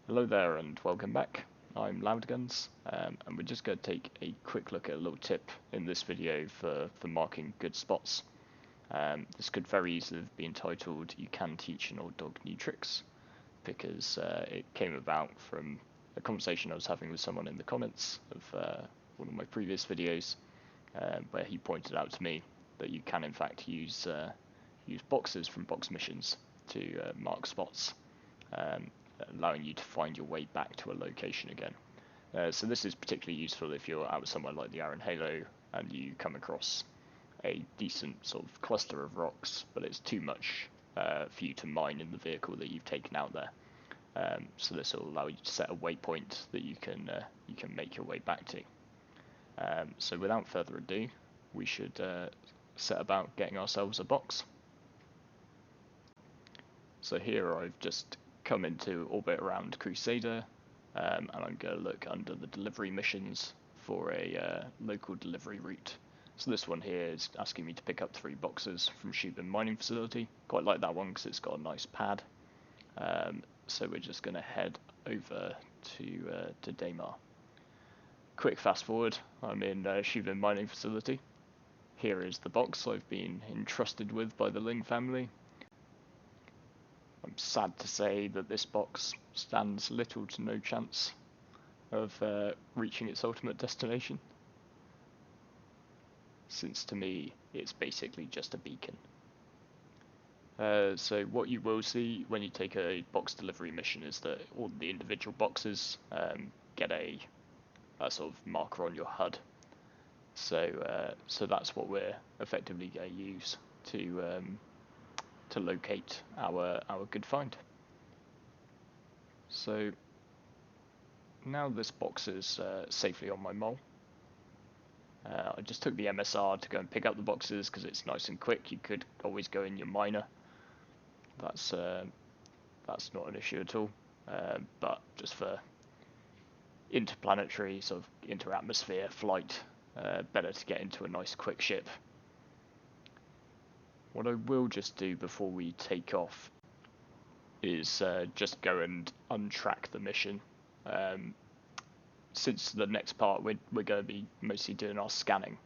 Hello there and welcome back. I'm Loudguns, and we're just going to take a quick look at a little tip in this video for marking good spots. This could very easily be entitled "You Can Teach an Old Dog New Tricks" because it came about from a conversation I was having with someone in the comments of one of my previous videos, where he pointed out to me that you can in fact use boxes from box missions to mark spots. Allowing you to find your way back to a location again. So this is particularly useful if you're out somewhere like the Iron Halo and you come across a decent sort of cluster of rocks, but it's too much for you to mine in the vehicle that you've taken out there. So this will allow you to set a waypoint that you can make your way back to. So without further ado, we should set about getting ourselves a box. So here I've just come into orbit around Crusader, and I'm going to look under the delivery missions for a local delivery route. So this one here is asking me to pick up 3 boxes from Shubin Mining Facility. Quite like that one because it's got a nice pad. So we're just going to head over to Daymar. Quick fast forward, I'm in Shubin Mining Facility. Here is the box I've been entrusted with by the Ling family. I'm sad to say that this box stands little to no chance of reaching its ultimate destination, since to me it's basically just a beacon. So what you will see when you take a box delivery mission is that all the individual boxes get a sort of marker on your HUD. So that's what we're effectively going to use to locate our good find. So now this box is safely on my mole. I just took the MSR to go and pick up the boxes because it's nice and quick. You could always go in your miner. That's not an issue at all. But just for interplanetary sort of inter-atmosphere flight, better to get into a nice quick ship. What I will just do before we take off is just go and untrack the mission. Since the next part we're going to be mostly doing our scanning,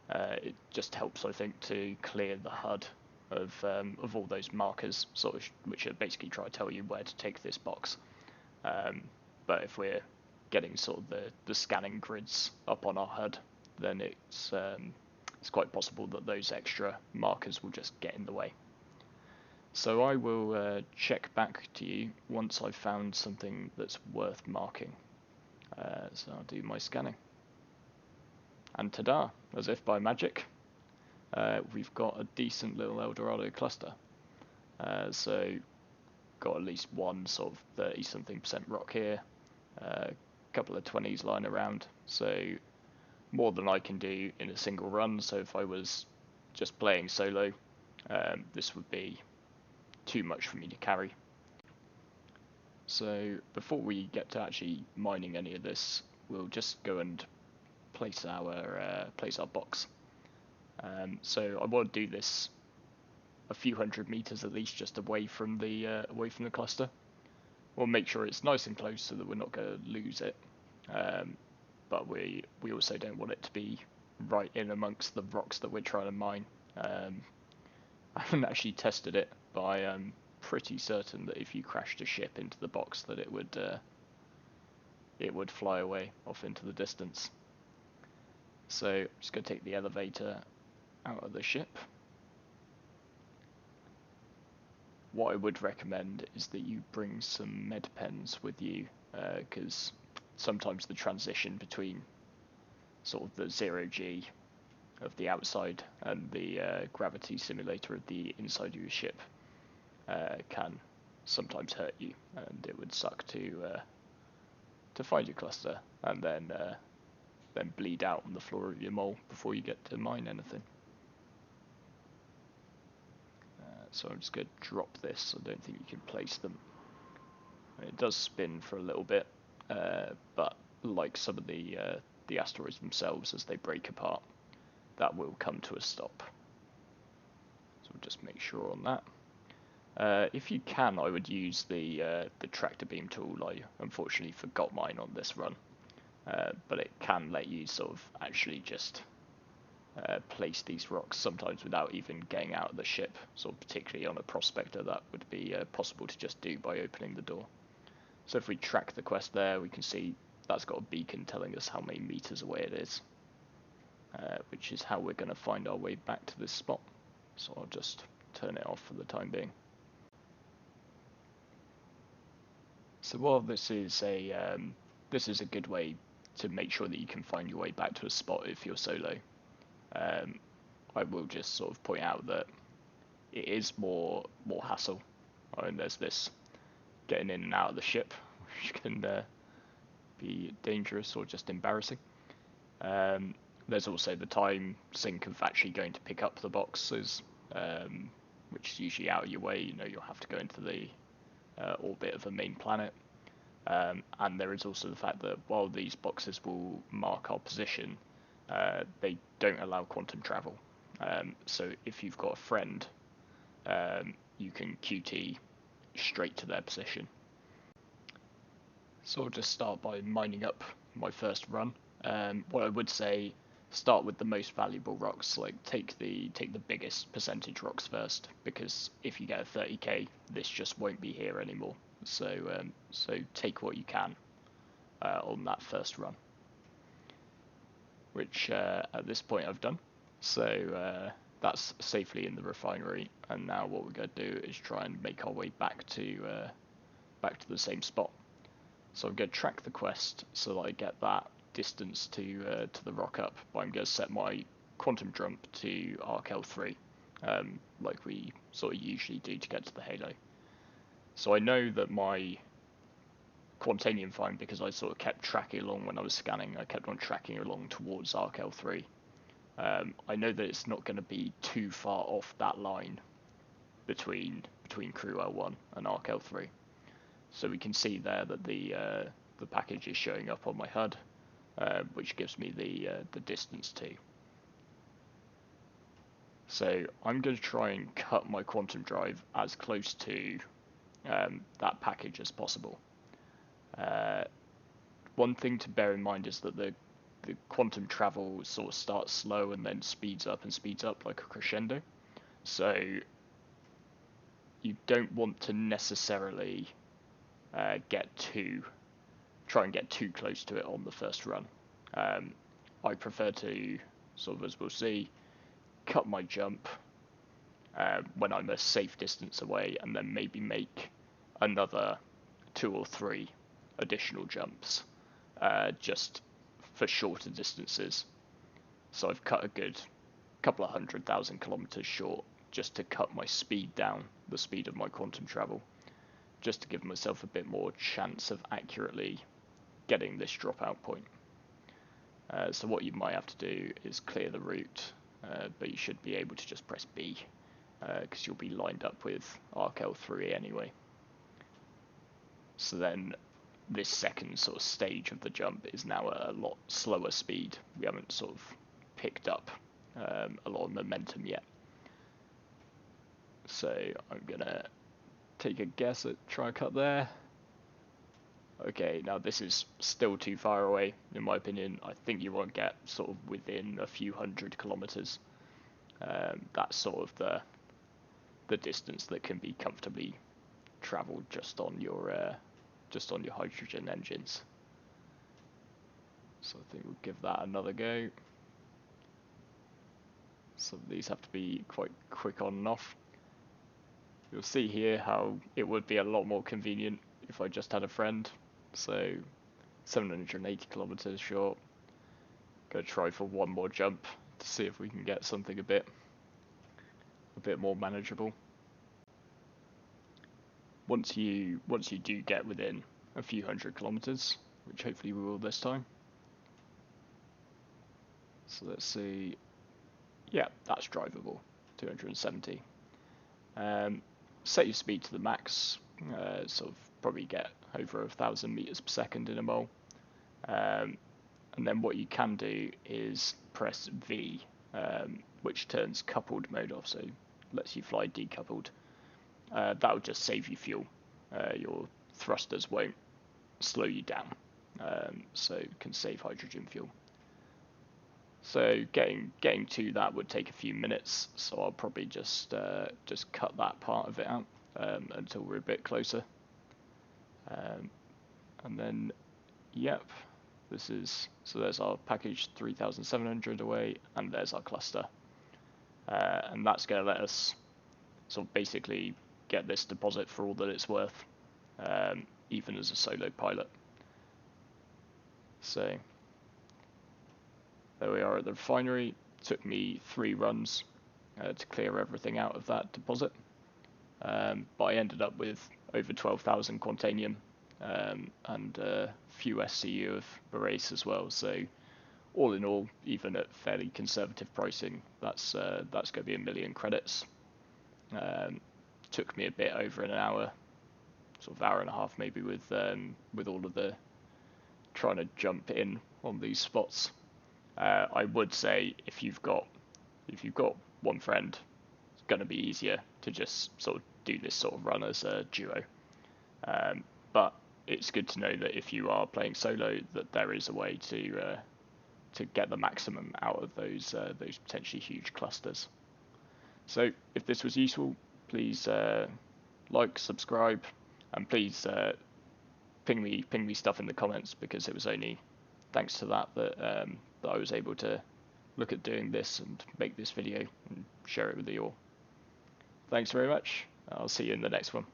it just helps, I think, to clear the HUD of all those markers, sort of, which are basically trying to tell you where to take this box. But if we're getting sort of the scanning grids up on our HUD, then it's quite possible that those extra markers will just get in the way. So I will check back to you once I've found something that's worth marking. So I'll do my scanning. And ta-da, as if by magic, we've got a decent little Eldorado cluster. So got at least one sort of 30-something% rock here, a couple of 20s lying around, so more than I can do in a single run. So if I was just playing solo, this would be too much for me to carry. So before we get to actually mining any of this, we'll just go and place our box. So I want to do this a few hundred meters at least, just away from the cluster. We'll make sure it's nice and close so that we're not going to lose it. But we also don't want it to be right in amongst the rocks that we're trying to mine. I haven't actually tested it, but I am pretty certain that if you crashed a ship into the box, that it would fly away off into the distance. So I'm just going to take the elevator out of the ship. What I would recommend is that you bring some med pens with you, because sometimes the transition between sort of the 0G of the outside and the gravity simulator of the inside of your ship can sometimes hurt you, and it would suck to find your cluster and then bleed out on the floor of your mole before you get to mine anything. So I'm just going to drop this. I don't think you can place them. It does spin for a little bit, but like some of the asteroids themselves, as they break apart, that will come to a stop. So we'll just make sure on that. If you can, I would use the tractor beam tool. I unfortunately forgot mine on this run, but it can let you sort of actually just place these rocks sometimes without even getting out of the ship. So particularly on a prospector, that would be possible to just do by opening the door. So if we track the quest there, we can see that's got a beacon telling us how many meters away it is, which is how we're going to find our way back to this spot. So I'll just turn it off for the time being. So while this is a good way to make sure that you can find your way back to a spot if you're solo, I will just sort of point out that it is more hassle. I mean, there's this getting in and out of the ship, which can be dangerous or just embarrassing. There's also the time sink of actually going to pick up the boxes, which is usually out of your way. You know, you'll have to go into the orbit of a main planet. And there is also the fact that while these boxes will mark our position, they don't allow quantum travel. So if you've got a friend, you can QT straight to their position. So I'll just start by mining up my first run. What I would say, start with the most valuable rocks. Like take the biggest percentage rocks first, because if you get a 30k, this just won't be here anymore. So take what you can on that first run, which at this point I've done. So that's safely in the refinery, and now what we're going to do is try and make our way back to the same spot. So I'm going to track the quest so that I get that distance to the rock up, but I'm going to set my quantum jump to Arc L3, like we sort of usually do to get to the Halo. So I know that my Quantanium find, because I sort of kept tracking along when I was scanning, I kept on tracking along towards Arc L3. I know that it's not going to be too far off that line between Crew L1 and Arc L3. So we can see there that the package is showing up on my HUD, which gives me the distance too. So I'm going to try and cut my quantum drive as close to that package as possible. One thing to bear in mind is that the quantum travel sort of starts slow and then speeds up like a crescendo. So you don't want to necessarily try and get too close to it on the first run. I prefer to sort of, as we'll see, cut my jump when I'm a safe distance away, and then maybe make another 2 or 3 additional jumps just for shorter distances. So I've cut a good couple of 100,000 kilometers short just to cut my speed down, the speed of my quantum travel, just to give myself a bit more chance of accurately getting this dropout point. So what you might have to do is clear the route, but you should be able to just press B, because you'll be lined up with Arc L3 anyway. So then this second sort of stage of the jump is now a lot slower speed. We haven't sort of picked up a lot of momentum yet. So I'm gonna take a guess at try and cut there. Okay, now this is still too far away, in my opinion. I think you want to get sort of within a few 100 kilometers. That's sort of the distance that can be comfortably traveled just on your hydrogen engines. So I think we'll give that another go. Some of these have to be quite quick on and off. You'll see here how it would be a lot more convenient if I just had a friend. So 780 kilometers short. Gonna try for one more jump to see if we can get something a bit more manageable. Once you do get within a few 100 kilometers, which hopefully we will this time. So let's see. Yeah, that's drivable. 270. Set your speed to the max. Sort of probably get over 1,000 meters per second in a mole. And then what you can do is press V, which turns coupled mode off, so lets you fly decoupled. that would just save you fuel. Your thrusters won't slow you down, so can save hydrogen fuel. So getting to that would take a few minutes, so I'll probably just cut that part of it out until we're a bit closer. And then, yep, so there's our package 3,700 away, and there's our cluster. And that's going to let us sort of basically get this deposit for all that it's worth, even as a solo pilot. So there we are at the refinery. Took me 3 runs to clear everything out of that deposit, but I ended up with over 12,000 Quantanium and a few SCU of Berace as well. So all in all, even at fairly conservative pricing, that's going to be 1 million credits. Took me a bit over an hour, sort of hour and a half maybe, with all of the trying to jump in on these spots. I would say if you've got one friend, it's going to be easier to just sort of do this sort of run as a duo. But it's good to know that if you are playing solo, that there is a way to get the maximum out of those potentially huge clusters. So if this was useful, please like, subscribe, and please ping me stuff in the comments, because it was only thanks to that I was able to look at doing this and make this video and share it with you all. Thanks very much. I'll see you in the next one.